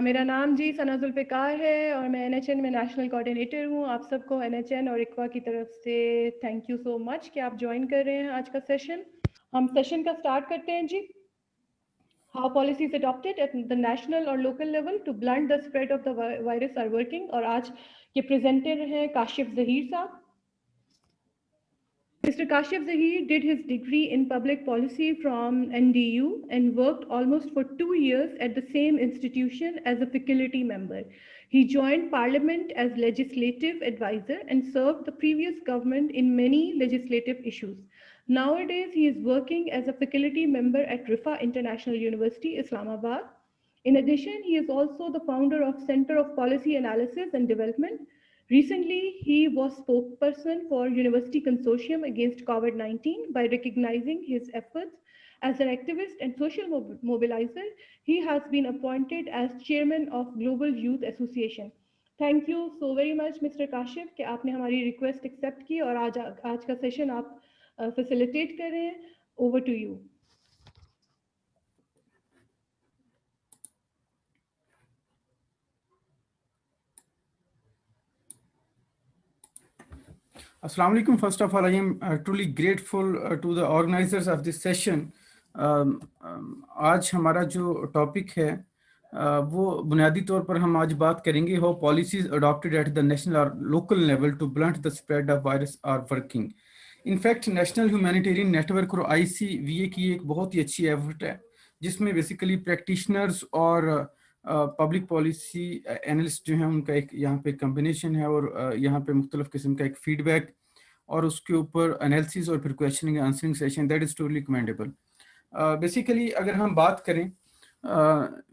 میرا نام جی ثنا ذوالفقار ہے اور میں NHN میں نیشنل کوآرڈینیٹر ہوں. آپ سب کو NHN اور اقوا کی طرف سے تھینک یو سو مچ کہ آپ جوائن کر رہے ہیں آج کا سیشن. ہم سیشن کا سٹارٹ کرتے ہیں جی. How policies adopted at the national or local level to blunt the spread of the virus are working. اور آج کے پریزنٹر ہیں کاشف ظہیر صاحب. Mr. Kashif Zahir did his degree in public policy from NDU and worked almost for 2 years at the same institution as a faculty member. He joined Parliament as legislative advisor and served the previous government in many legislative issues. Nowadays, he is working as a faculty member at Rifa International University, Islamabad. In addition, he is also the founder of Center of Policy Analysis and Development. Recently, he was spokesperson for University Consortium against COVID-19 by recognizing his efforts as an activist and social mobilizer. He has been appointed as chairman of Global Youth Association. Thank you so very much, Mr. Kashif, کہ آپ نے ہماری request accept کی اور آج کا session آپ facilitate کر رہے ہیں. Over to you. Assalamu alaikum. First of all, I am truly grateful to the organizers of this session. آج ہمارا جو ٹاپک ہے وہ بنیادی طور پر ہم آج بات کریں گے how policies adopted at the national or local level to blunt the spread of virus are working. In fact, national humanitarian network اور ICVA کی ایک بہت ہی اچھی ایفرٹ ہے جس میں بیسیکلی پریکٹیشنرز اور پبلک پالیسی اینالسٹ جو ہیں ان کا ایک یہاں پہ کمبینیشن ہے اور یہاں پہ مختلف قسم کا ایک فیڈ بیک اور اس کے اوپر انالیسس اور پھر questioning answering session. That is totally commendable. Basically اگر ہم بات کریں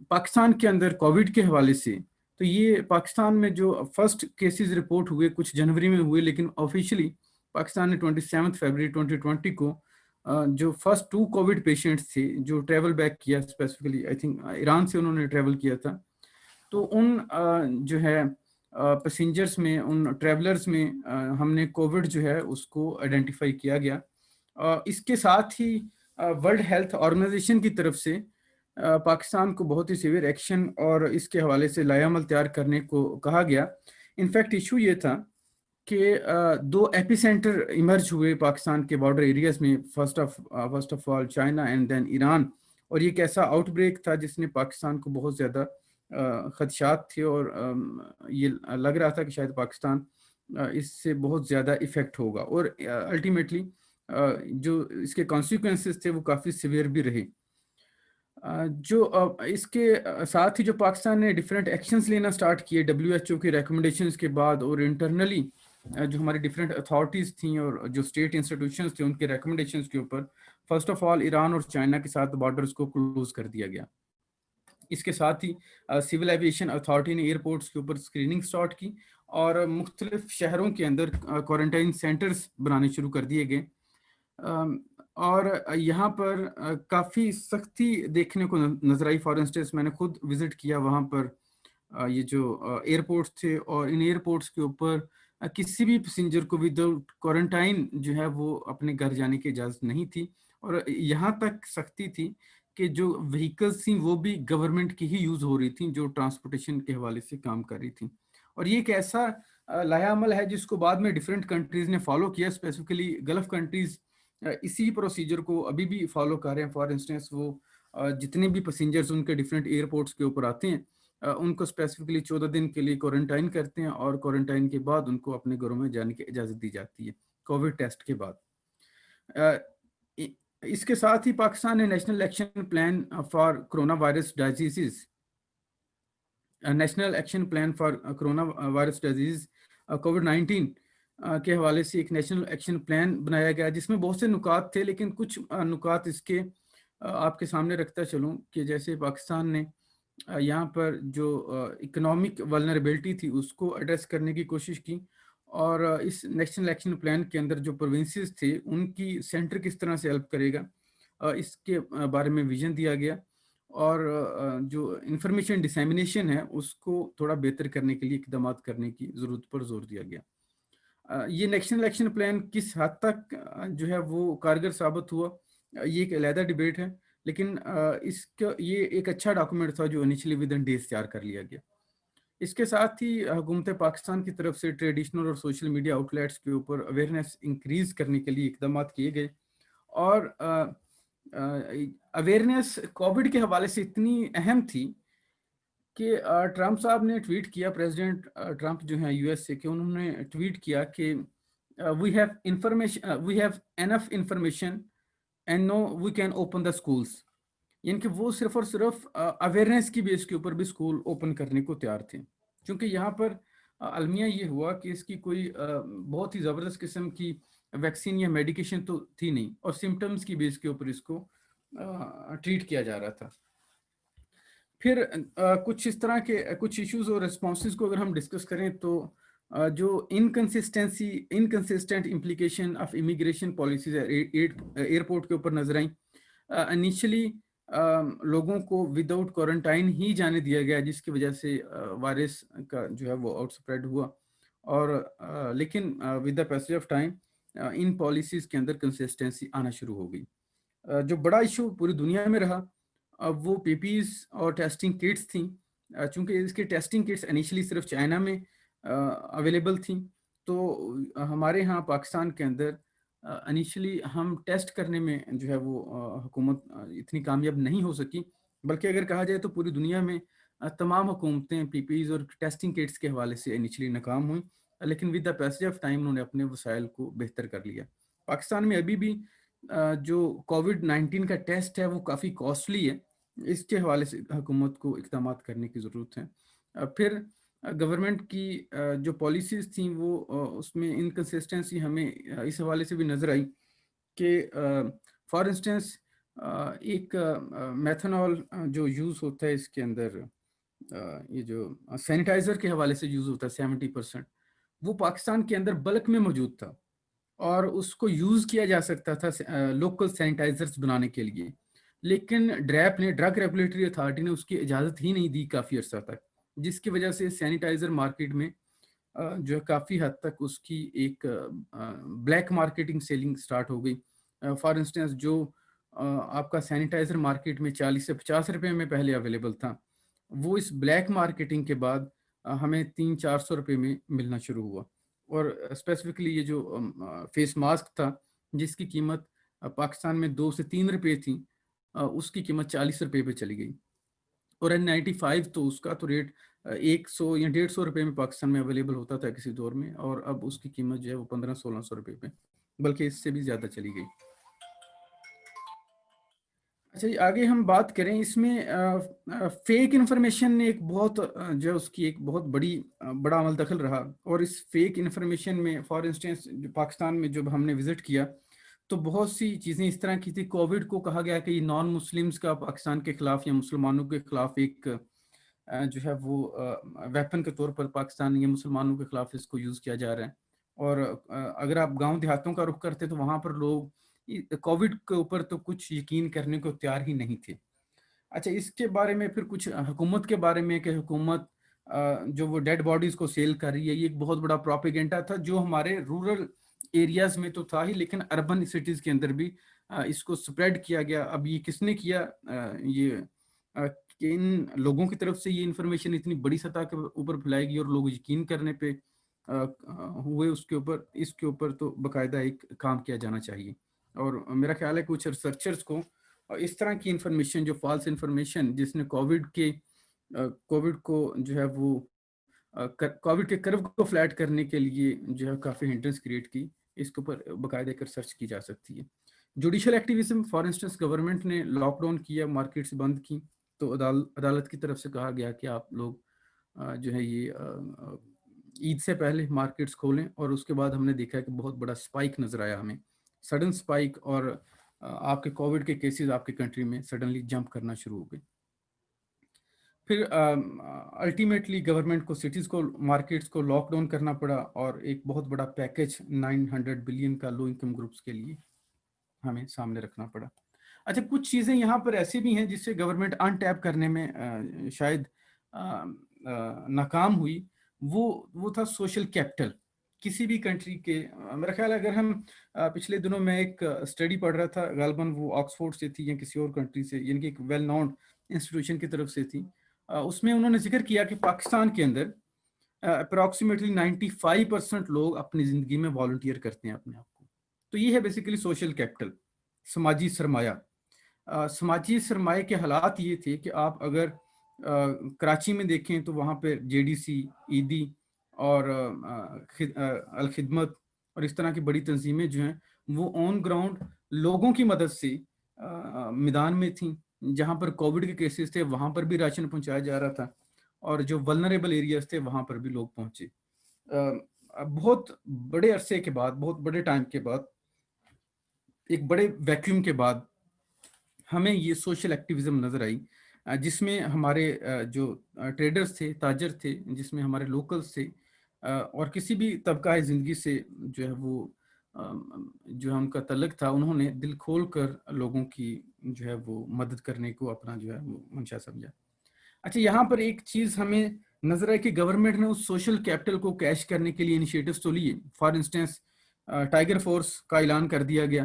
پاکستان کے اندر کووڈ کے حوالے سے تو یہ پاکستان میں جو فرسٹ کیسز رپورٹ ہوئے کچھ جنوری میں ہوئے لیکن آفیشلی پاکستان نے 27 فیبروری 2020 کو جو فرسٹ 2 کووڈ پیشنٹس تھے جو ٹریول بیک کیا اسپیسیفکلی آئی تھنک ایران سے انہوں نے ٹریول کیا تھا تو ان جو ہے پیسنجرز میں ان ٹریولرز میں ہم نے کووڈ جو ہے اس کو آئیڈینٹیفائی کیا گیا. اس کے ساتھ ہی ورلڈ ہیلتھ آرگنائزیشن کی طرف سے پاکستان کو بہت ہی سیویئر ایکشن اور اس کے حوالے سے لائحہ عمل تیار کرنے کو کہا گیا. انفیکٹ ایشو یہ تھا کہ 2 ایپی سینٹر ایمرج ہوئے پاکستان کے بارڈر ایریاز میں. First of all China and then Iran. اور یہ ایک ایسا آؤٹ بریک تھا جس نے پاکستان کو بہت زیادہ خدشات تھے اور یہ لگ رہا تھا کہ شاید پاکستان اس سے بہت زیادہ افیکٹ ہوگا اور الٹیمیٹلی جو اس کے کانسیکوینسز تھے وہ کافی سیویئر بھی رہے. جو اس کے ساتھ ہی جو پاکستان نے ڈفرینٹ ایکشنز لینا سٹارٹ کیے WHO کی ریکمنڈیشنز کے بعد اور انٹرنلی جو ہماری ڈفرینٹ اتھارٹیز تھیں اور جو اسٹیٹ انسٹیٹیوشنز تھے ان کے ریکمنڈیشنز کے اوپر فرسٹ آف آل ایران اور چائنا کے ساتھ بارڈرز کو کلوز کر دیا گیا. اس کے ساتھ ہی سول ایویشن اتھارٹی نے ایئرپورٹس کے اوپر اسکریننگ سٹارٹ کی اور مختلف شہروں کے اندر کوارنٹائن سینٹرز بنانے شروع کر دیے گئے. اور یہاں پر کافی سختی دیکھنے کو نظر آئی. فار انسٹنس میں نے خود وزٹ کیا وہاں پر یہ جو ایئرپورٹس تھے اور ان ایئرپورٹس کے اوپر کسی بھی پیسنجر کو وداؤٹ کوارنٹائن جو ہے وہ اپنے گھر جانے کی اجازت نہیں تھی. اور یہاں تک سختی تھی کہ جو وہیکلز تھیں وہ بھی گورنمنٹ کی ہی یوز ہو رہی تھیں جو ٹرانسپورٹیشن کے حوالے سے کام کر رہی تھیں. اور یہ ایک ایسا لائحہ عمل ہے جس کو بعد میں ڈفرینٹ کنٹریز نے فالو کیا. اسپیسیفکلی گلف کنٹریز اسی پروسیجر کو ابھی بھی فالو کر رہے ہیں. فار انسٹنس وہ جتنے بھی پیسنجرز ان کے ڈفرینٹ ایئرپورٹس کے اوپر آتے ہیں ان کو اسپیسیفکلی 14 دن کے لیے کوارنٹائن کرتے ہیں اور کوارنٹائن کے بعد ان کو اپنے گھروں میں جانے کی اجازت دی جاتی ہے کووڈ ٹیسٹ کے بعد. اس کے ساتھ ہی پاکستان نے national action plan for corona virus diseases COVID-19 کے حوالے سے ایک نیشنل ایکشن پلان بنایا گیا جس میں بہت سے نکات تھے لیکن کچھ نکات اس کے آپ کے سامنے رکھتا چلوں کہ جیسے پاکستان نے یہاں پر جو اکنامک ولنریبلٹی تھی اس کو ایڈریس کرنے کی کوشش کی اور اس نیشنل ایکشن پلان کے اندر جو پروونسز تھے ان کی سینٹر کس طرح سے ہیلپ کرے گا اس کے بارے میں ویژن دیا گیا اور جو انفارمیشن ڈسیمینیشن ہے اس کو تھوڑا بہتر کرنے کے لیے اقدامات کرنے کی ضرورت پر زور دیا گیا. یہ نیشنل ایکشن پلان کس حد تک جو ہے وہ کارگر ثابت ہوا یہ ایک علیحدہ ڈبیٹ ہے لیکن اس کا یہ ایک اچھا ڈاکومنٹ تھا جو انیشلی ود ان ڈیز تیار کر لیا گیا. اس کے ساتھ ہی حکومت پاکستان کی طرف سے ٹریڈیشنل اور سوشل میڈیا آؤٹ لیٹس کے اوپر اویئرنیس انکریز کرنے کے لیے اقدامات کیے گئے. اور اویئرنیس کووڈ کے حوالے سے اتنی اہم تھی کہ ٹرمپ صاحب نے ٹویٹ کیا, پریزیڈنٹ ٹرمپ جو ہیں یو ایس سے, کہ انہوں نے ٹویٹ کیا کہ we have enough information and now we can open the schools. یعنی کہ وہ صرف اور صرف اویئرنیس کی بیس کے اوپر بھی اسکول اوپن کرنے کو تیار تھے, چونکہ یہاں پر المیہ یہ ہوا کہ اس کی کوئی بہت ہی زبردست قسم کی ویکسین یا میڈیکیشن تو تھی نہیں, اور سمٹمس کی بیس کے اوپر اس کو ٹریٹ کیا جا رہا تھا. پھر کچھ اس طرح کے کچھ ایشوز اور ریسپانسز کو اگر ہم ڈسکس کریں تو جو inconsistent implication of immigration policies airport کے اوپر نظر آئیں. انیشلی لوگوں کو وداؤٹ کوارنٹائن ہی جانے دیا گیا, جس کی وجہ سے وائرس کا جو ہے وہ آؤٹ اسپریڈ ہوا. اور لیکن with the passage of time in policies کے اندر کنسسٹنسی آنا شروع ہو گئی. جو بڑا ایشو پوری دنیا میں رہا وہ پی پیز اور ٹیسٹنگ کٹس تھیں, چونکہ اس کے ٹیسٹنگ کٹس انیشلی صرف چائنا میں اویلیبل تھیں. تو ہمارے ہاں پاکستان کے اندر انیشلی ہم ٹیسٹ کرنے میں جو ہے وہ حکومت اتنی کامیاب نہیں ہو سکی, بلکہ اگر کہا جائے تو پوری دنیا میں تمام حکومتیں پی پیز اور ٹیسٹنگ کٹس کے حوالے سے انیشلی ناکام ہوئیں, لیکن with the passage of time انہوں نے اپنے وسائل کو بہتر کر لیا. پاکستان میں ابھی بھی جو کووڈ-19 کا ٹیسٹ ہے وہ کافی کاسٹلی ہے, اس کے حوالے سے حکومت کو اقدامات کرنے کی ضرورت ہے. پھر گورنمنٹ کی جو پالیسیز تھیں وہ اس میں انکنسسٹنسی ہمیں اس حوالے سے بھی نظر آئی کہ فار انسٹنس ایک میتھنول جو یوز ہوتا ہے اس کے اندر, یہ جو سینیٹائزر کے حوالے سے یوز ہوتا ہے 70%, وہ پاکستان کے اندر بلک میں موجود تھا اور اس کو یوز کیا جا سکتا تھا لوکل سینیٹائزرز بنانے کے لیے, لیکن ڈریپ نے, ڈرگ ریگولیٹری اتھارٹی نے اس کی اجازت ہی نہیں دی کافی عرصہ تک, جس کی وجہ سے سینیٹائزر مارکیٹ میں جو ہے کافی حد تک اس کی ایک بلیک مارکیٹنگ سیلنگ سٹارٹ ہو گئی. فار انسٹنس جو آپ کا سینیٹائزر مارکیٹ میں 40 سے 50 روپے میں پہلے اویلیبل تھا, وہ اس بلیک مارکیٹنگ کے بعد ہمیں 300-400 روپے میں ملنا شروع ہوا. اور اسپیسیفکلی یہ جو فیس ماسک تھا جس کی قیمت پاکستان میں 2 سے 3 روپے تھی, اس کی قیمت 40 روپے پہ چلی گئی. اور N95 تو اس کا تو ریٹ 100 یا 150 روپے میں پاکستان میں اویلیبل ہوتا تھا کسی دور میں, اور اب اس کی قیمت جو ہے وہ 1500-1600 روپے پہ, بلکہ اس سے بھی زیادہ چلی گئی. اچھا جی, آگے ہم بات کریں اس میں فیک انفارمیشن نے ایک بہت جو اس کی ایک بہت بڑا عمل دخل رہا. اور اس فیک انفارمیشن میں فار انسٹنس پاکستان میں جب ہم نے وزٹ کیا تو بہت سی چیزیں اس طرح کی تھی. کووڈ کو کہا گیا کہ یہ نان مسلمز کا پاکستان کے خلاف یا مسلمانوں کے خلاف ایک جو ہے وہ ویپن کے طور پر پاکستان یا مسلمانوں کے خلاف اس کو یوز کیا جا رہا ہے. اور اگر آپ گاؤں دیہاتوں کا رخ کرتے تو وہاں پر لوگ کووڈ کے اوپر تو کچھ یقین کرنے کو تیار ہی نہیں تھے. اچھا, اس کے بارے میں پھر کچھ حکومت کے بارے میں کہ حکومت جو وہ ڈیڈ باڈیز کو سیل کر رہی ہے, یہ ایک بہت بڑا پروپیگنڈا تھا جو ہمارے رورل ایریاز میں تو تھا ہی, لیکن اربن سٹیز کے اندر بھی اس کو سپریڈ کیا گیا. اب یہ کس نے کیا, یہ کہ ان لوگوں کی طرف سے یہ انفارمیشن اتنی بڑی سطح کے اوپر پھیلائے گی اور لوگ یقین کرنے پہ ہوئے, اس کے اوپر تو باقاعدہ ایک کام کیا جانا چاہیے. اور میرا خیال ہے کچھ ریسرچرز کو اس طرح کی انفارمیشن جو فالس انفارمیشن جس نے کووڈ کو جو ہے وہ کووڈ کے کرو کو فلیٹ کرنے کے لیے جو ہے کافی ہنٹرنس کریٹ کی, اس کے اوپر باقاعدہ ایک ریسرچ کی جا سکتی ہے. Judicial activism, for instance government نے لاک ڈاؤن کیا, مارکیٹس بند کی, تو عدالت کی طرف سے کہا گیا کہ آپ لوگ جو ہے یہ عید سے پہلے مارکیٹس کھولیں. اور اس کے بعد ہم نے دیکھا کہ بہت بڑا سپائک نظر آیا ہمیں, سڈن سپائک, اور آپ کے کووڈ کے کیسز آپ کے کنٹری میں سڈنلی جمپ کرنا شروع ہو گئے. پھر الٹیمیٹلی گورنمنٹ کو سٹیز کو, مارکیٹس کو لاک ڈاؤن کرنا پڑا, اور ایک بہت بڑا پیکیج 900 بلین کا لو انکم گروپس کے لیے ہمیں سامنے رکھنا پڑا. اچھا, کچھ چیزیں یہاں پر ایسی بھی ہیں جس سے گورنمنٹ ان ٹیپ کرنے میں شاید ناکام ہوئی. وہ تھا سوشل کیپٹل. کسی بھی کنٹری کے میرا خیال ہے اگر ہم پچھلے دنوں میں ایک اسٹڈی پڑھ رہا تھا غالباً وہ آکسفورڈ سے تھی یا کسی اور کنٹری سے یعنی کہ ایک ویل نون انسٹیٹیوشن کی طرف سے تھی اس میں انہوں نے ذکر کیا کہ پاکستان کے اندر اپروکسیمیٹلی 95% لوگ اپنی زندگی میں والنٹیئر کرتے ہیں اپنے آپ کو. تو یہ ہے بیسیکلی سوشل کیپٹل, سماجی سرمایہ. سماجی سرمایہ کے حالات یہ تھے کہ آپ اگر کراچی میں دیکھیں تو وہاں پہ جے ڈی سی, ایدی اور الخدمت اور اس طرح کی بڑی تنظیمیں جو ہیں وہ آن گراؤنڈ لوگوں کی مدد سے میدان میں تھیں. جہاں پر کووڈ کے کیسز تھے وہاں پر بھی راشن پہنچایا جا رہا تھا, اور جو ولنریبل ایریاز تھے وہاں پر بھی لوگ پہنچے. بہت بڑے عرصے کے بعد, بہت بڑے ٹائم کے بعد, ایک بڑے ویکیوم کے بعد ہمیں یہ سوشل ایکٹیویزم نظر آئی, جس میں ہمارے جو ٹریڈرز تھے, تاجر تھے, جس میں ہمارے لوکلز تھے, اور کسی بھی طبقہ زندگی سے جو ہے وہ جو ہے ان کا تعلق تھا, انہوں نے دل کھول کر لوگوں کی جو ہے وہ مدد کرنے کو اپنا جو ہے وہ منشا سمجھا. اچھا, یہاں پر ایک چیز ہمیں نظر آئے کہ گورنمنٹ نے اس سوشل کیپٹل کو کیش کرنے کے لیے انیشیٹوز تو لیے. فار انسٹنس ٹائیگر فورس کا اعلان کر دیا گیا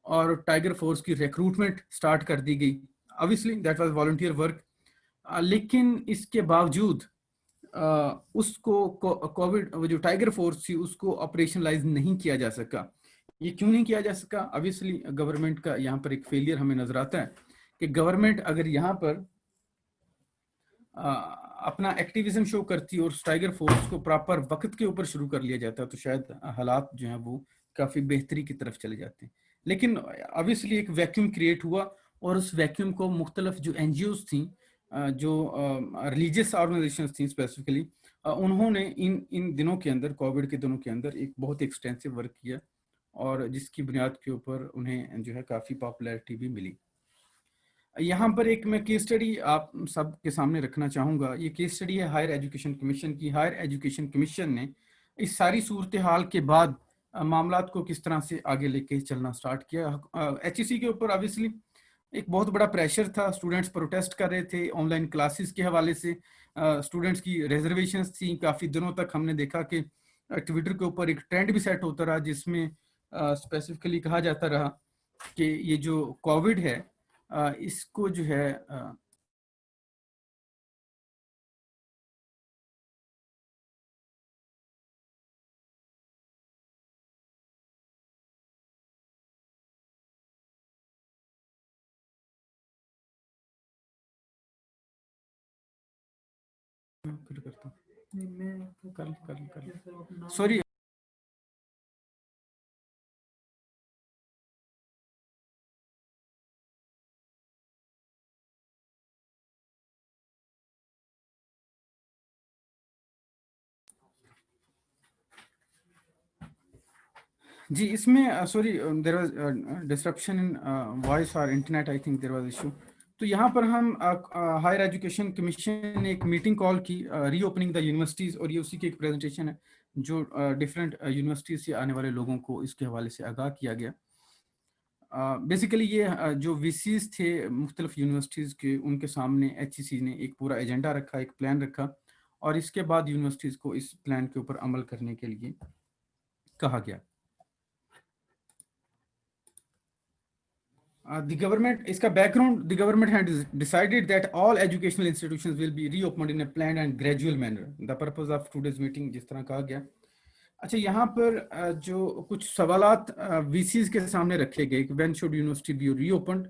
اور ٹائیگر فورس کی ریکروٹمنٹ سٹارٹ کر دی گئی. obviously that was volunteer work, لیکن اس کے باوجود اس کو کووڈ جو ٹائیگر فورس تھی اس کو آپریشنلائز نہیں کیا جا سکا. یہ کیوں نہیں کیا جا سکا؟ obviously گورنمنٹ کا یہاں پر ایک فیلئر ہمیں نظر آتا ہے کہ گورنمنٹ اگر یہاں پر اپنا ایکٹیویزم شو کرتی اور ٹائیگر فورس کو پراپر وقت کے اوپر شروع کر لیا جاتا تو شاید حالات جو ہیں وہ کافی بہتری کی طرف چلے جاتے ہیں. لیکن obviously ایک ویکیوم کریٹ ہوا, اور اس ویکیوم کو مختلف جو این جی اوز تھیں, جو ریلیجیس آرگنائزیشنز تھیں اسپیسیفکلی, انہوں نے ان دنوں کے اندر, کووڈ کے دنوں کے اندر ایک بہت ایکسٹینسو ورک کیا, اور جس کی بنیاد کے اوپر انہیں جو ہے کافی پاپولیرٹی بھی ملی. یہاں پر ایک میں کیس اسٹڈی آپ سب کے سامنے رکھنا چاہوں گا. یہ کیس اسٹڈی ہے ہائر ایجوکیشن کمیشن کی. ہائر ایجوکیشن کمیشن نے اس ساری صورتحال کے بعد معاملات کو کس طرح سے آگے لے کے چلنا سٹارٹ کیا. ایچ ای سی کے اوپر obviously ایک بہت بڑا پریشر تھا, اسٹوڈنٹس پروٹیسٹ کر رہے تھے آن لائن کلاسز کے حوالے سے, اسٹوڈنٹس کی ریزرویشنز تھیں. کافی دنوں تک ہم نے دیکھا کہ ٹویٹر کے اوپر ایک ٹرینڈ بھی سیٹ ہوتا رہا جس میں اسپیسیفکلی کہا جاتا رہا کہ یہ جو کووڈ ہے اس کو جو ہے سوری جی, اس میں sorry there was disruption in voice اور internet, I think there was issue. تو یہاں پر ہم ہائر ایجوکیشن کمیشن نے ایک میٹنگ کال کی, ری اوپننگ دا یونیورسٹیز, اور یہ اسی کی ایک پریزنٹیشن ہے جو ڈفرینٹ یونیورسٹیز سے آنے والے لوگوں کو اس کے حوالے سے آگاہ کیا گیا. بیسیکلی یہ جو وی سیز تھے مختلف یونیورسٹیز کے, ان کے سامنے ایچ ای سی نے ایک پورا ایجنڈا رکھا, ایک پلان رکھا, اور اس کے بعد یونیورسٹیز کو اس پلان کے اوپر عمل کرنے کے لیے کہا گیا. The government, اس کا back ground, the government had decided that all educational institutions will be reopened in a planned and gradual manner. The purpose of today's meeting جس طرح کہا گیا. اچھا, یہاں پر جو کچھ سوالات وی سیز کے سامنے رکھے گئے کہ when should university be reopened,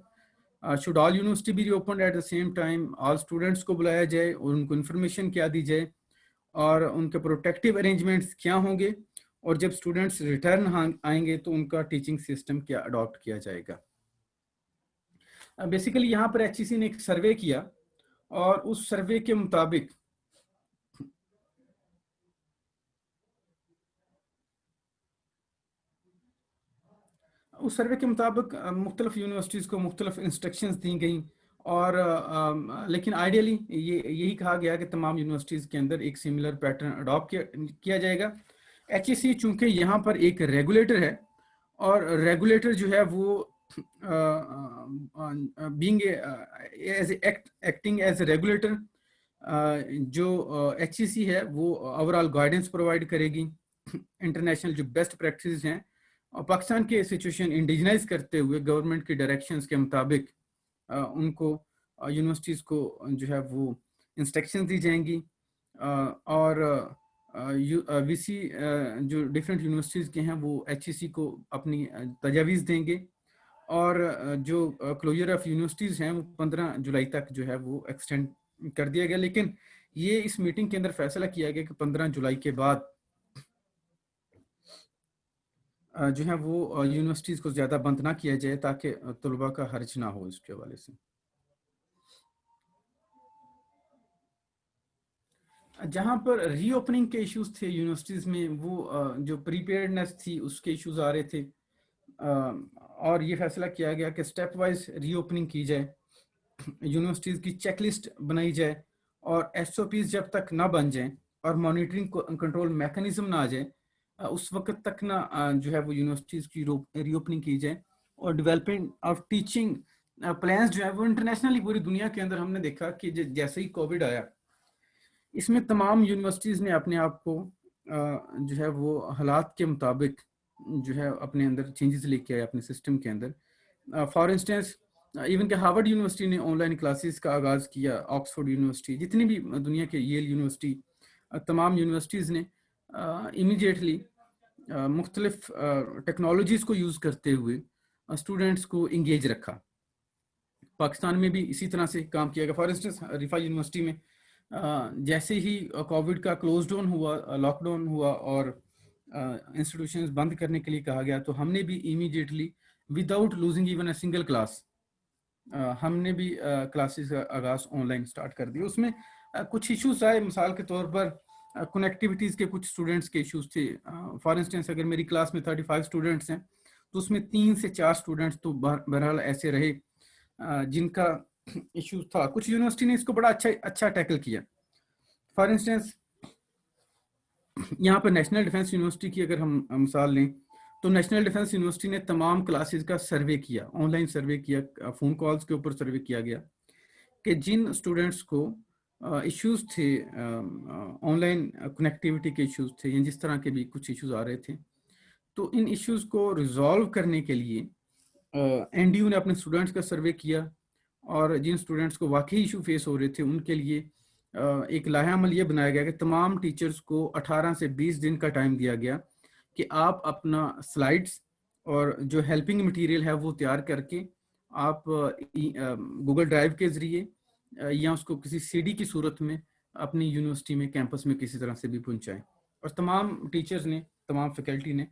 should all university be reopened at the same time, all students کو بلایا جائے اور ان کو انفارمیشن کیا دی جائے, اور ان کے پروٹیکٹیو ارینجمنٹس کیا ہوں گے, اور جب اسٹوڈنٹس ریٹرن آئیں گے تو ان کا ٹیچنگ سسٹم کیا اڈاپٹ کیا جائے گا. بیسیکلی یہاں پر ایچ ای سی نے ایک سروے کیا, اور اس سروے کے مطابق مختلف یونیورسٹیز کو مختلف انسٹرکشنز دی گئیں, اور لیکن آئیڈیلی یہی کہا گیا کہ تمام یونیورسٹیز کے اندر ایک سملر پیٹرن اڈاپٹ کیا جائے گا. ایچ ای سی چونکہ یہاں پر ایک ریگولیٹر ہے, اور ریگولیٹر جو ہے وہ being acting as a regulator, جو ایچ ای سی ہے وہ اوور آل گائیڈنس پرووائڈ کرے گی, انٹرنیشنل جو بیسٹ پریکٹسز ہیں اور پاکستان کے سچویشن انڈیجنائز کرتے ہوئے گورنمنٹ کی ڈائریکشنز کے مطابق ان کو یونیورسٹیز کو جو ہے وہ انسٹرکشنز دی جائیں گی اور وی سی جو ڈفرینٹ یونیورسٹیز کے ہیں وہ ایچ ای سی کو اپنی تجاویز دیں گے اور جو کلوجر آف یونیورسٹیز ہیں وہ 15 جولائی تک جو ہے وہ ایکسٹینڈ کر دیا گیا. لیکن یہ اس میٹنگ کے اندر فیصلہ کیا گیا کہ 15 جولائی کے بعد جو ہے وہ یونیورسٹیز کو زیادہ بند نہ کیا جائے تاکہ طلباء کا حرج نہ ہو اس کے حوالے سے. جہاں پر ری اوپننگ کے ایشوز تھے یونیورسٹیز میں وہ جو پریپیئرڈنیس تھی اس کے ایشوز آ رہے تھے اور یہ فیصلہ کیا گیا کہ سٹیپ وائز ری اوپننگ کی جائے, یونیورسٹیز کی چیک لسٹ بنائی جائے اور ایس او پیز جب تک نہ بن جائیں اور مانیٹرنگ کنٹرول میکانزم نہ آ جائے اس وقت تک نہ جو ہے وہ یونیورسٹیز کی ری اوپننگ کی جائے. اور ڈیولپمنٹ آف ٹیچنگ پلانس جو ہے وہ انٹرنیشنلی پوری دنیا کے اندر ہم نے دیکھا کہ جیسے ہی کووڈ آیا اس میں تمام یونیورسٹیز نے اپنے آپ کو جو ہے وہ حالات کے مطابق جو ہے اپنے اندر چینجز لے کے آئے اپنے سسٹم کے اندر. فار انسٹنس ایون کہ ہارورڈ یونیورسٹی نے آن لائن کلاسز کا آغاز کیا, آکسفورڈ یونیورسٹی, جتنی بھی دنیا کے ییل یونیورسٹی, تمام یونیورسٹیز نے امیڈیٹلی مختلف ٹیکنالوجیز کو یوز کرتے ہوئے اسٹوڈنٹس کو انگیج رکھا. پاکستان میں بھی اسی طرح سے کام کیا گیا. فار انسٹنس رفا یونیورسٹی میں جیسے ہی کووڈ کا کلوز ڈاؤن ہوا, لاک ڈاؤن ہوا اور انسٹیٹیوشنز بند کرنے کے لیے کہا گیا تو ہم نے بھی immediately without losing even a single class ہم نے بھی کلاسز کا آغاز آن لائن اسٹارٹ کر دیا. اس میں کچھ ایشوز آئے, مثال کے طور پر کنیکٹیویٹیز کے کچھ اسٹوڈنٹس کے ایشوز تھے. فار انسٹنس اگر میری کلاس میں 35 اسٹوڈنٹس ہیں تو اس میں 3 سے 4 اسٹوڈنٹس تو بہرحال ایسے رہے جن کا ایشو تھا. کچھ یونیورسٹی نے اس کو بڑا اچھا ٹیکل کیا. فار انسٹنس یہاں پر نیشنل ڈیفنس یونیورسٹی کی اگر ہم مثال لیں تو نیشنل ڈیفنس یونیورسٹی نے تمام کلاسز کا سروے کیا, آن لائن سروے کیا, فون کالز کے اوپر سروے کیا گیا کہ جن اسٹوڈنٹس کو ایشوز تھے آن لائن کنیکٹیوٹی کے ایشوز تھے یا جس طرح کے بھی کچھ ایشوز آ رہے تھے تو ان ایشوز کو ریزالو کرنے کے لیے این ڈی یو نے اپنے اسٹوڈنٹس کا سروے کیا اور جن اسٹوڈنٹس کو واقعی ایشو فیس ہو رہے تھے ان کے لیے ایک لائحہ عمل یہ بنایا گیا کہ تمام ٹیچرز کو 18 سے 20 دن کا ٹائم دیا گیا کہ آپ اپنا سلائڈس اور جو ہیلپنگ مٹیریل ہے وہ تیار کر کے آپ گوگل ڈرائیو کے ذریعے یا اس کو کسی سی ڈی کی صورت میں اپنی یونیورسٹی میں کیمپس میں کسی طرح سے بھی پہنچائیں. اور تمام ٹیچرز نے, تمام فیکلٹی نے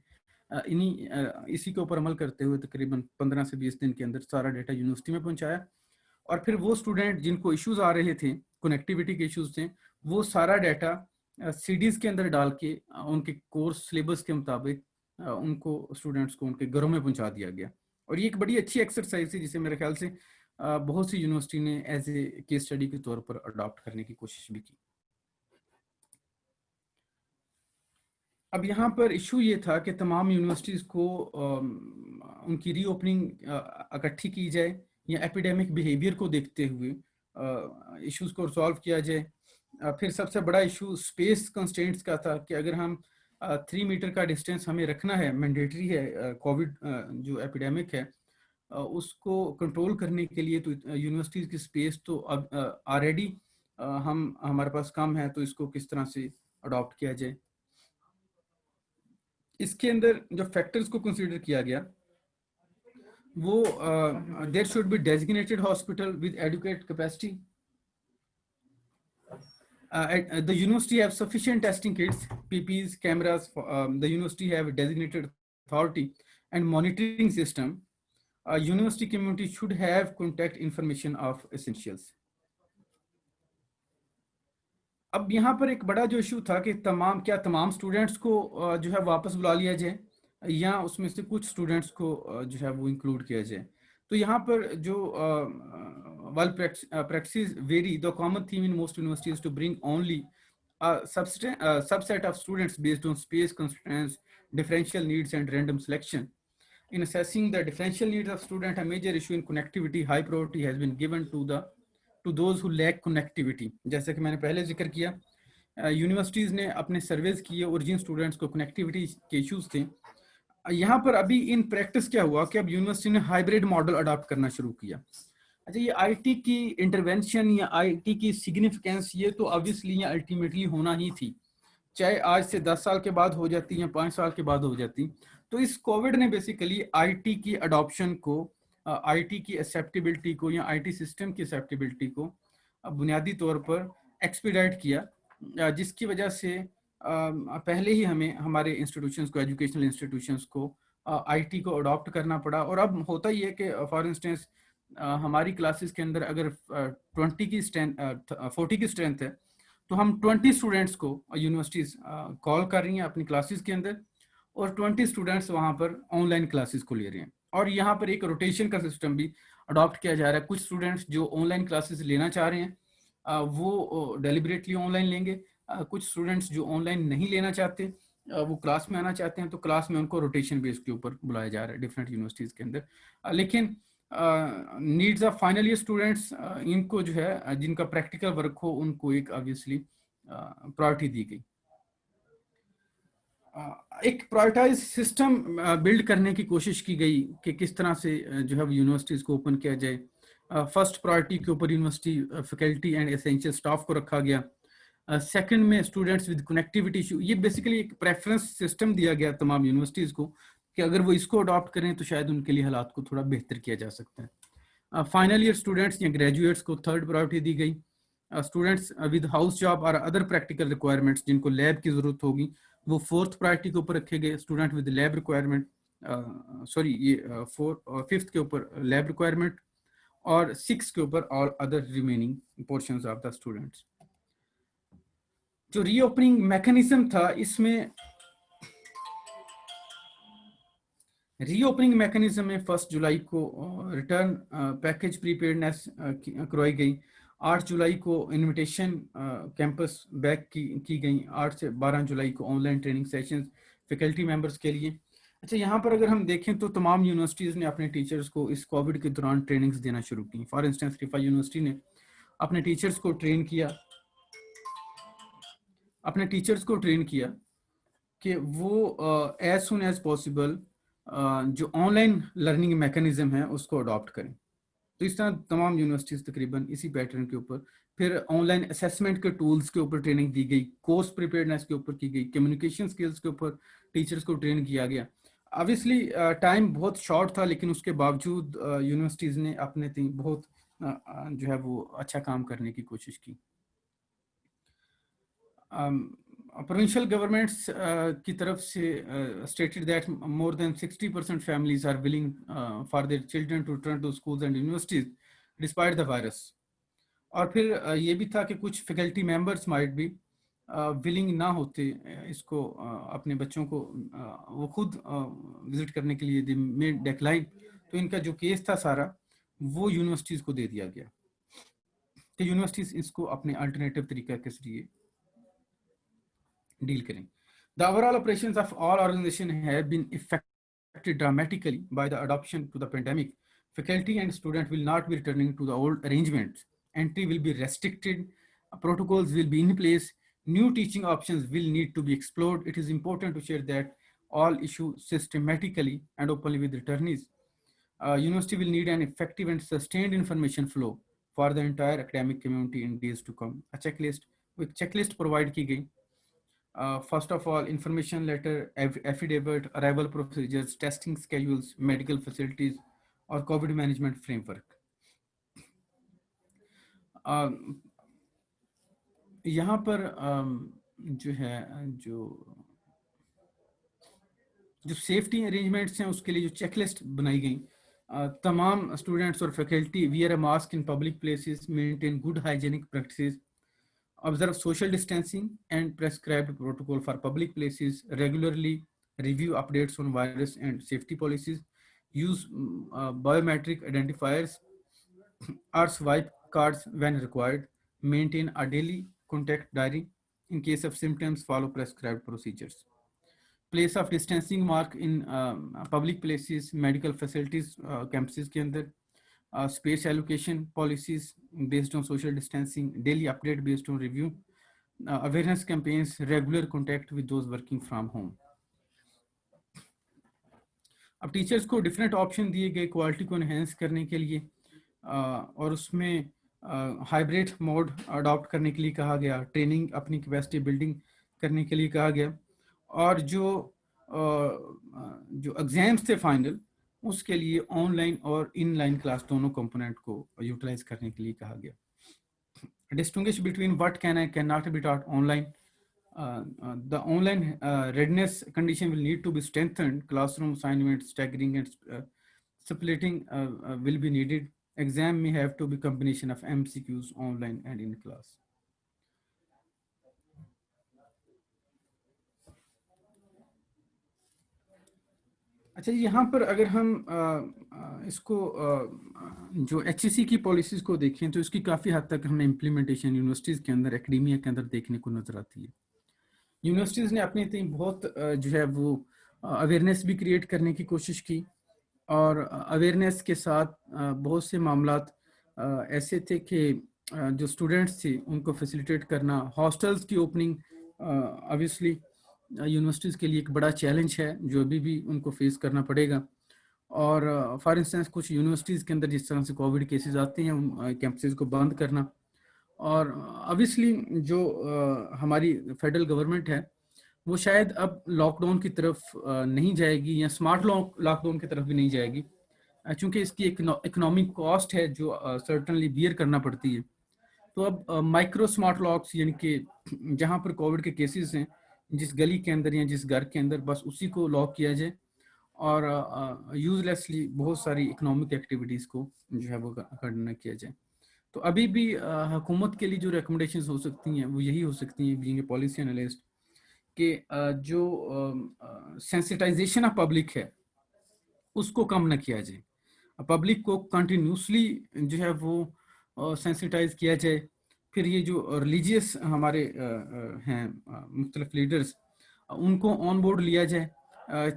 اسی کے اوپر عمل کرتے ہوئے تقریباً 15 سے 20 دن کے اندر سارا ڈیٹا یونیورسٹی میں پہنچایا. اور پھر وہ اسٹوڈنٹ جن کو ایشوز آ رہے تھے, کنیکٹیوٹی کے ایشوز تھے, وہ سارا ڈیٹا سی ڈیز کے اندر ڈال کے ان کے کورس سلیبس کے مطابق ان کو اسٹوڈنٹس کو ان کے گھروں میں پہنچا دیا گیا. اور یہ ایک بڑی اچھی ایکسرسائز تھی جسے میرے خیال سے بہت سی یونیورسٹی نے ایز اے کیس اسٹڈی کے طور پر اڈاپٹ کرنے کی کوشش بھی کی. اب یہاں پر ایشو یہ تھا کہ تمام یونیورسٹیز کو ان کی ری اوپننگ اکٹھی کی جائے یا ایپیڈیمک بیہیویئر کو دیکھتے ہوئے ایشوز کو ریزالو کیا جائے. پھر سب سے بڑا ایشو اسپیس کنسٹرینٹس کا تھا کہ اگر ہم 3 میٹر کا ڈسٹینس ہمیں رکھنا ہے, مینڈیٹری ہے, کووڈ جو ایپیڈیمک ہے اس کو کنٹرول کرنے کے لیے, تو یونیورسٹیز کی اسپیس تو اب آلریڈی ہمارے پاس کم ہے, تو اس کو کس طرح سے اڈاپٹ کیا جائے. اس کے اندر جو فیکٹرز کو کنسیڈر کیا گیا وہ there should be designated hospital with adequate capacity. The university have sufficient testing kits, PPs, cameras. The university have a designated authority and monitoring system. University community should have contact information of essentials. اب یہاں پر ایک بڑا جو issue تھا کہ تمام students کو جو ہے واپس بلا لیا جائے یا اس میں سے کچھ اسٹوڈنٹس کو جو ہے وہ انکلوڈ کیا جائے. تو یہاں پر جو while practices vary, the common theme in most universities is to bring only a subset of students based on space constraints, differential needs and random selection. In assessing the differential needs of students, a major issue in connectivity, high priority has been given to those who lack connectivity. جیسا کہ میں نے پہلے ذکر کیا universities نے اپنے services کیے اور جن اسٹوڈنٹس کو کنیکٹیوٹی کے ایشوز تھے, یہاں پر ابھی ان پریکٹس کیا ہوا کہ اب یونیورسٹی نے ہائبریڈ ماڈل اڈاپٹ کرنا شروع کیا. اچھا, یہ آئی ٹی کی انٹرونشن یا آئی ٹی کی سگنیفیکینس یہ تو آبویسلی یا الٹیمیٹلی ہونا ہی تھی, چاہے آج سے 10 سال کے بعد ہو جاتی یا 5 سال کے بعد ہو جاتی. تو اس کووڈ نے بیسیکلی آئی ٹی کی اڈاپشن کو, آئی ٹی کی ایکسیپٹیبلٹی کو یا آئی ٹی سسٹم کی ایکسیپٹیبلٹی کو بنیادی طور پر ایکسپیڈائٹ کیا, جس کی وجہ سے پہلے ہی ہمیں ہمارے انسٹیٹیوشنس کو, ایجوکیشنل انسٹیٹیوشنس کو آئی ٹی کو اڈاپٹ کرنا پڑا. اور اب ہوتا یہ ہے کہ فار انسٹنس ہماری کلاسز کے اندر اگر 40 کی اسٹرینتھ ہے تو ہم 20 اسٹوڈنٹس کو یونیورسٹیز کال کر رہی ہیں اپنی کلاسز کے اندر, اور 20 اسٹوڈنٹس وہاں پر آن لائن کلاسز کو لے رہے ہیں. اور یہاں پر ایک روٹیشن کا سسٹم بھی اڈاپٹ کیا جا رہا ہے. کچھ اسٹوڈنٹس جو آن لائن کلاسز لینا چاہ رہے ہیں وہ ڈیلیبریٹلی آن لائن لیں گے, کچھ اسٹوڈنٹس جو آن لائن نہیں لینا چاہتے وہ کلاس میں آنا چاہتے ہیں تو کلاس میں ان کو روٹیشن بیس کے اوپر بلایا جا رہا ہے ڈفرینٹ یونیورسٹیز کے اندر. لیکن needs of final year students, ان کو جو ہے جن کا پریکٹیکل ورک ہو ان کو ایک آبویسلی پرائرٹی دی گئی. ایک پرائرٹائز سسٹم بلڈ کرنے کی کوشش کی گئی کہ کس طرح سے جو ہے یونیورسٹیز کو اوپن کیا جائے. فرسٹ پرائرٹی کے اوپر university faculty and essential staff کو رکھا گیا. سیکنڈ میں اسٹوڈنٹس ود کنیکٹیوٹی ایشو, یہ بیسیکلی ایک پریفرنس سسٹم دیا گیا تمام یونیورسٹیز کو کہ اگر وہ اس کو اڈاپٹ کریں تو شاید ان کے لیے حالات کو تھوڑا بہتر کیا جا سکتا ہے. فائنل ایئر اسٹوڈنٹس یا گریجویٹس کو تھرڈ پرائرٹی دی گئی. اسٹوڈنٹس ود ہاؤس جاب اور ادر پریکٹیکل ریکوائرمنٹس جن کو لیب کی ضرورت ہوگی وہ فورتھ پرائرٹی کے اوپر رکھے گئے. اسٹوڈنٹ ود لیب ریکوائرمنٹ, یہ ففتھ کے اوپر لیب ریکوائرمنٹ, اور 6 کے اوپر all other remaining portions of the students. جو ری اوپننگ میکینزم تھا, اس میں ری اوپننگ میکینزم میں 1 جولائی کو ریٹرن پیکج پری پیڈنیس کروائی گئی. 8 جولائی کو انویٹیشن کیمپس بیک کی گئی. 8 سے 12 جولائی کو on line training sessions faculty members کے لیے. اچھا, یہاں پر اگر ہم دیکھیں تو تمام یونیورسٹیز نے اپنے ٹیچرز کو اس کووڈ کے دوران ٹریننگز دینا شروع کی. فار انسٹنس رفا یونیورسٹی نے اپنے ٹیچرز کو ٹرین کیا کہ وہ ایز سون ایز پاسبل جو آن لائن لرننگ میکینزم ہے اس کو اڈاپٹ کریں. تو اس طرح تمام یونیورسٹیز تقریباً اسی پیٹرن کے اوپر. پھر آن لائن اسیسمنٹ کے ٹولز کے اوپر ٹریننگ دی گئی, کورس پریپیئرنیس کے اوپر کی گئی, کمیونیکیشن سکلز کے اوپر ٹیچرز کو ٹرین کیا گیا. obviously ٹائم بہت شارٹ تھا, لیکن اس کے باوجود یونیورسٹیز نے اپنے تئیں بہت جو ہے وہ اچھا کام کرنے کی کوشش کی. provincial governments کی طرف سے stated that more than 60% families are willing for their children to return to schools and universities despite the virus. اور پھر یہ بھی تھا کہ کچھ faculty members might be willing نہ ہوتے اس کو, اپنے بچوں کو وہ خود وزٹ کرنے کے لیے they may decline. تو ان کا جو کیس تھا سارا وہ یونیورسٹیز کو دے دیا گیا کہ یونیورسٹیز اس کو اپنے الٹرنیٹیو طریقہ کے ذریعے ڈیل کریں. The overall operations of all organizations have been affected dramatically by the adoption to the pandemic. Faculty and students will not be returning to the old arrangements. Entry will be restricted. Protocols will be in place. New teaching options will need to be explored. It is important to share that all issues systematically and openly with returnees. University will need an effective and sustained information flow for the entire academic community in days to come. A checklist provide کی گئی. First of all, information letter, affidavit, arrival procedures, testing schedules, medical facilities, اور COVID management framework. یہاں پر جو ہے جو safety arrangements ہیں اس کے لیے جو چیک لسٹ بنائی گئی, تمام اسٹوڈنٹس اور faculty wear a mask in public places, maintain good hygienic practices, observe social distancing and prescribed protocol for public places, regularly review updates on virus and safety policies, use biometric identifiers or swipe cards when required, maintain a daily contact diary. In case of symptoms, follow prescribed procedures. Place of distancing mark in public places, medical facilities, campuses ke andar. Space allocation policies based on social distancing, daily update based on review. awareness campaigns, regular contact with those working from home. اب teachers کو different option دیے گئے quality کو enhance کرنے کے لیے، اور اس میں ہائبریڈ موڈ اڈاپٹ کرنے کے لیے کہا گیا، ٹریننگ اپنی کیپیسٹی بلڈنگ کرنے کے لیے کہا گیا، اور جو ایگزامس تھے فائنل اس کے لیے آن لائن اور ان لائن کلاس دونوں کمپوننٹ کو یوٹیلائز کرنے کے لیے کہا گیا. Distinguish between what can and cannot be taught online. The online readiness condition will need to be strengthened. Classroom assignments, staggering and splitting will be needed. Exam may have to be combination of MCQs online and in class. اچھا، یہاں پر اگر ہم اس کو جو H E سی کی policies کو دیکھیں تو اس کی کافی حد تک ہمیں امپلیمنٹیشن یونیورسٹیز کے اندر، اکیڈیمیا کے اندر دیکھنے کو نظر آتی ہے. یونیورسٹیز نے اپنی تئیں بہت جو ہے وہ اویئرنیس بھی کریٹ کرنے کی کوشش کی، اور اویئرنیس کے ساتھ بہت سے معاملات ایسے تھے کہ جو اسٹوڈنٹس تھے ان کو فیسیلیٹیٹ کرنا. ہاسٹلس کی اوپننگ obviously یونیورسٹیز کے لیے ایک بڑا چیلنج ہے جو ابھی بھی ان کو فیس کرنا پڑے گا. اور فار انسٹنس کچھ یونیورسٹیز کے اندر جس طرح سے کووڈ کیسز آتے ہیں ان کیمپسز کو بند کرنا، اور obviously جو ہماری فیڈرل گورنمنٹ ہے وہ شاید اب لاک ڈاؤن کی طرف نہیں جائے گی، یا اسمارٹ لاک ڈاؤن کی طرف بھی نہیں جائے گی، چونکہ اس کی اکنامک کاسٹ ہے جو سرٹنلی بیئر کرنا پڑتی ہے. تو اب مائکرو اسمارٹ لاکس، یعنی کہ جہاں پر کووڈ کے کیسز ہیں جس گلی کے اندر یا جس گھر کے اندر، بس اسی کو لاک کیا جائے اور یوز لیسلی بہت ساری اکنامک ایکٹیویٹیز کو جو ہے وہ کرنا کیا جائے. تو ابھی بھی حکومت کے لیے جو ریکمنڈیشنز ہو سکتی ہیں وہ یہی ہو سکتی ہیں بینگ اے پالیسی انالسٹ، کہ جو سینسٹائزیشن آف پبلک ہے اس کو کم نہ کیا جائے، پبلک کو کنٹینیوسلی جو ہے وہ سینسٹائز کیا جائے. پھر یہ جو ریلیجیس ہمارے ہیں مختلف لیڈرز، ان کو آن بورڈ لیا جائے،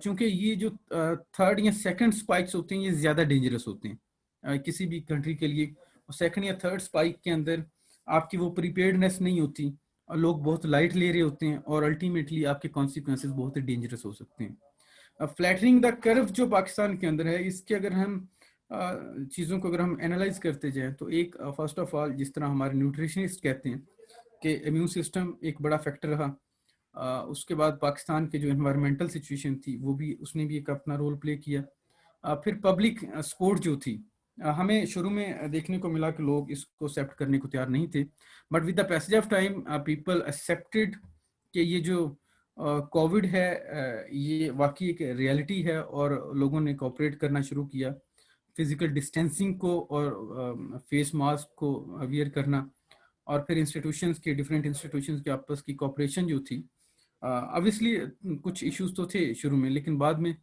چونکہ یہ جو تھرڈ یا سیکنڈ اسپائکس ہوتے ہیں یہ زیادہ ڈینجرس ہوتے ہیں کسی بھی کنٹری کے لیے. سیکنڈ یا تھرڈ اسپائک کے اندر آپ کی وہ پریپیئرڈنیس نہیں ہوتی، اور لوگ بہت لائٹ لے رہے ہوتے ہیں، اور الٹیمیٹلی آپ کے کانسیکوینسز بہت ہی ڈینجرس ہو سکتے ہیں. فلیٹنگ دا کرو جو پاکستان کے اندر ہے، اس کے اگر ہم چیزوں کو اگر ہم اینالائز کرتے جائیں تو ایک فرسٹ آف آل جس طرح ہمارے نیوٹریشنسٹ کہتے ہیں کہ امیون سسٹم ایک بڑا فیکٹر رہا. اس کے بعد پاکستان کے جو انوائرمنٹل سچویشن تھی وہ بھی اس نے بھی ایک اپنا رول پلے کیا. پھر پبلک سپورٹ جو تھی، ہمیں شروع میں دیکھنے کو ملا کہ لوگ اس کو ایکسیپٹ کرنے کو تیار نہیں تھے، but with the passage of time people accepted کہ یہ جو کووڈ ہے یہ واقعی ایک ریالٹی ہے، اور لوگوں نے کوپریٹ کرنا شروع کیا. فزیکل ڈسٹینسنگ کو اور فیس ماسک کو ویئر کرنا، اور پھر انسٹیٹیوشنز کے ڈفرینٹ انسٹیٹیوشنز کے آپس کی کوپریشن جو تھی. obviously کچھ ایشوز تو تھے شروع میں، لیکن بعد میں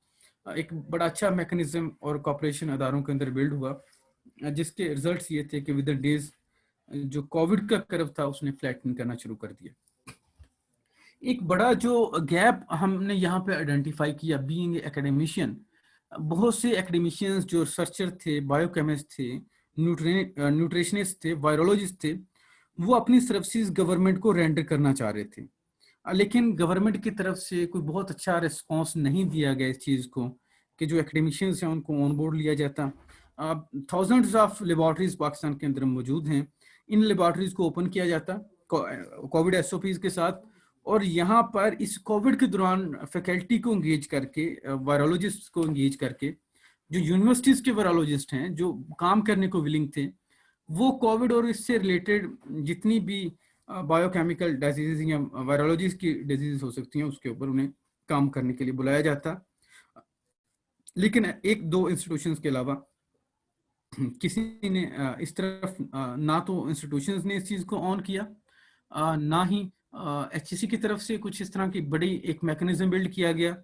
ایک بڑا اچھا میکنزم اور کوپریشن اداروں کے اندر بلڈ ہوا، جس کے ریزلٹس یہ تھے کہ ود ان ڈیز جو کووڈ کا کرو تھا اس نے فلیٹن کرنا شروع کر دیا. ایک بڑا جو گیپ ہم نے یہاں پہ آئیڈینٹیفائی کیا بینگ اے اکیڈیمیشین، بہت سے اکیڈیمیشینز جو ریسرچر تھے، بایو کیمسٹ تھے، نیوٹریشنسٹ تھے، وائرولوجسٹ تھے، وہ اپنی سروسز گورنمنٹ کو رینڈر کرنا چاہ رہے تھے، لیکن گورنمنٹ کی طرف سے کوئی بہت اچھا ریسپانس نہیں دیا گیا اس چیز کو کہ جو اکیڈیمیشینز ہیں ان کو آن بورڈ لیا جاتا. تھاؤزنڈز آف لیبارٹریز پاکستان کے اندر موجود ہیں، ان لیبارٹریز کو اوپن کیا جاتا کووڈ ایس او پیز کے ساتھ، اور یہاں پر اس کووڈ کے دوران فیکلٹی کو انگیج کر کے، وائرولوجسٹ کو انگیج کر کے، جو یونیورسٹیز کے وائرولوجسٹ ہیں جو کام کرنے کو ولنگ تھے، وہ کووڈ اور اس سے ریلیٹڈ جتنی بھی بایو کیمیکل ڈیزیز یا وائرولوجیز کی ڈیزیز ہو سکتی ہیں اس کے اوپر انہیں کام کرنے کے لیے بلایا جاتا. لیکن ایک دو انسٹیٹیوشنز کے علاوہ کسی نے اس طرف نہ تو انسٹیٹیوشنز نے اس چیز کو آن کیا، نہ ہی ایچ ای سی کی طرف سے کچھ اس طرح کی بڑی ایک میکنزم بلڈ کیا گیا،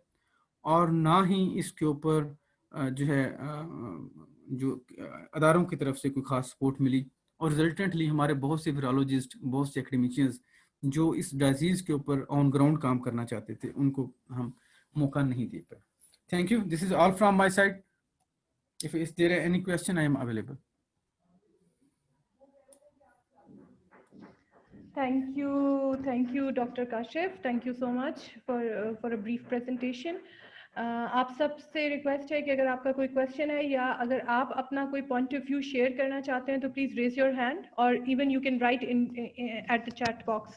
اور نہ ہی اس کے اوپر جو ہے جو اداروں کی طرف سے کوئی خاص سپورٹ ملی. اور ریزلٹنٹلی ہمارے بہت سے ویرالوجسٹ، بہت سے اکیڈیمیشینز جو اس ڈیزیز کے اوپر آن گراؤنڈ کام کرنا چاہتے تھے ان کو ہم موقع نہیں دے پائے. Thank you. This is all from my side. If there are any question, I am available. Thank you, Dr. Kashif. Thank you so much for a brief presentation. آپ سب سے ریکویسٹ ہے کہ اگر آپ کا کوئی کویشچن ہے یا اگر آپ اپنا کوئی پوائنٹ آف ویو شیئر کرنا چاہتے ہیں تو پلیز ریز یور ہینڈ اور even you can write at the chat box.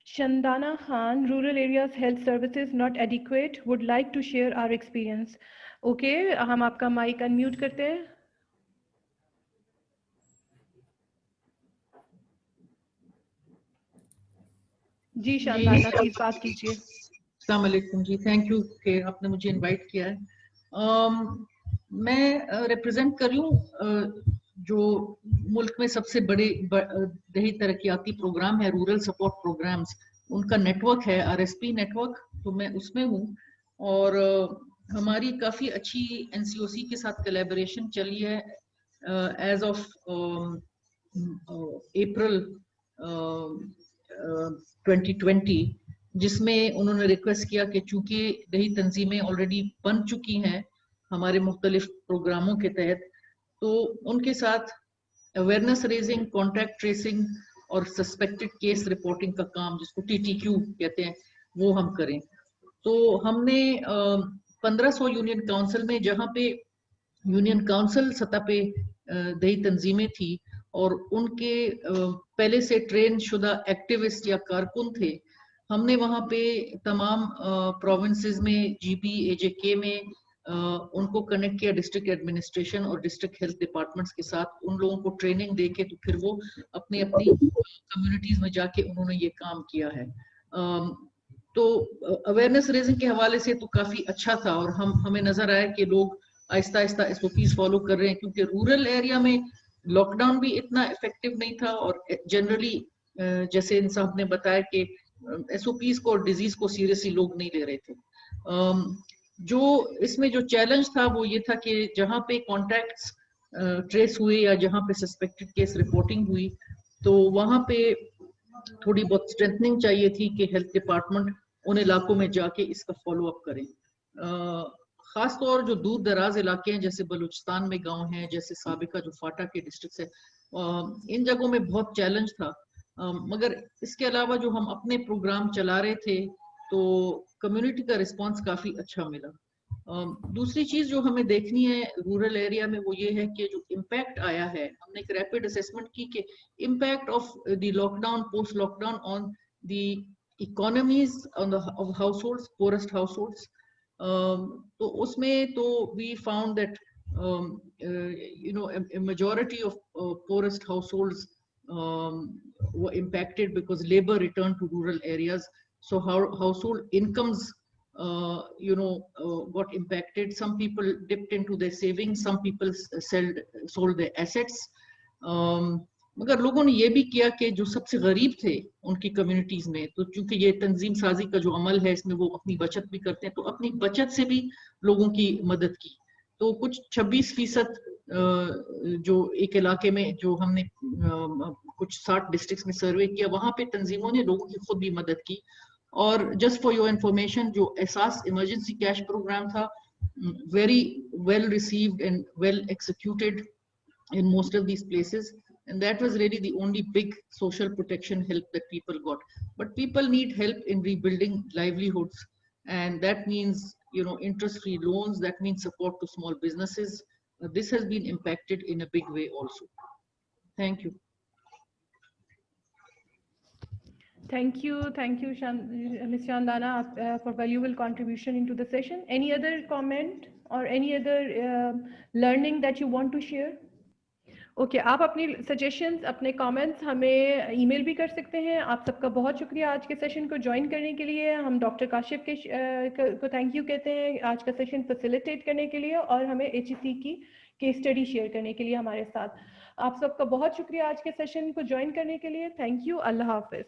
Chandana Khan, rural areas health services not adequate, would like to share our experience. Okay, ہم آپ کا mic unmute کرتے ہیں. جی شاندانا پلیز بات کیجیے. السلام علیکم جی, تھینک یو کہ آپ نے مجھے انوائٹ کیا ہے. میں ریپرزینٹ کر رہی ہوں جو ملک میں سب سے بڑے دیہی ترقیاتی پروگرام ہے, رورل سپورٹ پروگرامز, ان کا نیٹ ورک ہے RSP نیٹ ورک, تو میں اس میں ہوں. اور ہماری کافی اچھی NCOC کے ساتھ کولیبریشن چلی ہے ایز آف اپریل 2020, جس میں انہوں نے ریکویسٹ کیا کہ چونکہ دیہی تنظیمیں آلریڈی بن چکی ہیں ہمارے مختلف پروگراموں کے تحت, تو ان کے ساتھ اویئرنیس ریزنگ, کانٹیکٹ ٹریسنگ اور سسپیکٹڈ کیس رپورٹنگ کا کام, جس کو TTQ کہتے ہیں, وہ ہم کریں. تو ہم نے 1500 یونین کاؤنسل میں, جہاں پہ یونین کاؤنسل سطح پہ دیہی تنظیمیں تھی اور ان کے پہلے سے ٹرین شدہ ایکٹیوسٹ یا کارکن تھے, ہم نے وہاں پہ تمام پروونسز میں GP AJK میں ان کو کنیکٹ کیا ڈسٹرکٹ ایڈمنسٹریشن اور ڈسٹرکٹ ہیلتھ ڈپارٹمنٹس کے ساتھ. ان لوگوں کو ٹریننگ دے کے تو پھر وہ اپنی اپنی کمیونٹیز میں جا کے انہوں نے یہ کام کیا ہے. تو اویئرنیس ریزنگ کے حوالے سے تو کافی اچھا تھا, اور ہمیں نظر آیا کہ لوگ آہستہ آہستہ SOPs فالو کر رہے ہیں, کیونکہ رورل ایریا میں لاک ڈاؤن بھی اتنا افیکٹو نہیں تھا, اور جنرلی جیسے ان صاحب نے بتایا کہ SOPs کو اور ڈیزیز کو سیریسلی لوگ نہیں لے رہے تھے. جو اس میں جو چیلنج تھا وہ یہ تھا کہ جہاں پہ کانٹیکٹس ٹریس ہوئے یا جہاں پہ سسپیکٹڈ کیس رپورٹنگ ہوئی, تو وہاں پہ تھوڑی بہت اسٹرینتھنگ چاہیے تھی کہ ہیلتھ ڈپارٹمنٹ ان علاقوں میں جا کے اس کا فالو اپ کریں. خاص طور جو دور دراز علاقے ہیں, جیسے بلوچستان میں گاؤں ہیں, جیسے سابقہ جو فاٹا کے ڈسٹرکٹس ہے, ان جگہوں میں بہت چیلنج تھا. مگر اس کے علاوہ جو ہم اپنے پروگرام چلا رہے تھے تو کمیونٹی کا رسپانس کافی اچھا ملا. دوسری چیز جو ہمیں دیکھنی ہے رورل ایریا میں وہ یہ ہے کہ جو امپیکٹ آیا ہے, ہم نے ایک ریپڈ اسیسمنٹ کی کہ impact of the lockdown, post lockdown on the economies of households, poorest households. تو اس میں تو we found that a majority of poorest households were impacted because labor returned to rural areas, so household incomes got impacted. Some people dipped into their savings, some people sold their assets. مگر لوگوں نے یہ بھی کیا کہ جو سب سے غریب تھے ان کی کمیونٹیز میں, تو چونکہ یہ تنظیم سازی کا جو عمل ہے اس میں وہ اپنی بچت بھی کرتے ہیں, تو اپنی بچت سے بھی لوگوں کی مدد کی. تو کچھ 26% جو ایک علاقے میں جو ہم نے کچھ 60 ڈسٹرکٹس میں سروے کیا, وہاں پہ تنظیموں نے لوگوں کی خود بھی مدد کی. اور جسٹ فار یور انفارمیشن, جو احساس ایمرجنسی کیش پروگرام تھا, very well received and well executed in most of these places, and that was really the only big social protection help that people got. But people need help in rebuilding livelihoods, and that means interest free loans, that means support to small businesses. This has been impacted in a big way also. Thank you. Thank you, Ms. Chandana, for valuable contribution into the session. Any other comment or any other learning that you want to share? Okay, آپ اپنی suggestions, اپنے comments ہمیں ای میل بھی کر سکتے ہیں. آپ سب کا بہت شکریہ آج کے سیشن کو جوائن کرنے کے لیے. ہم ڈاکٹر کاشف کو تھینک یو کہتے ہیں آج کا سیشن فیسیلیٹیٹ کرنے کے لیے اور ہمیں HEC کی کیس اسٹڈی شیئر کرنے کے لیے ہمارے ساتھ. آپ سب کا بہت شکریہ آج کے سیشن کو جوائن کرنے کے لیے. Thank you. اللہ حافظ.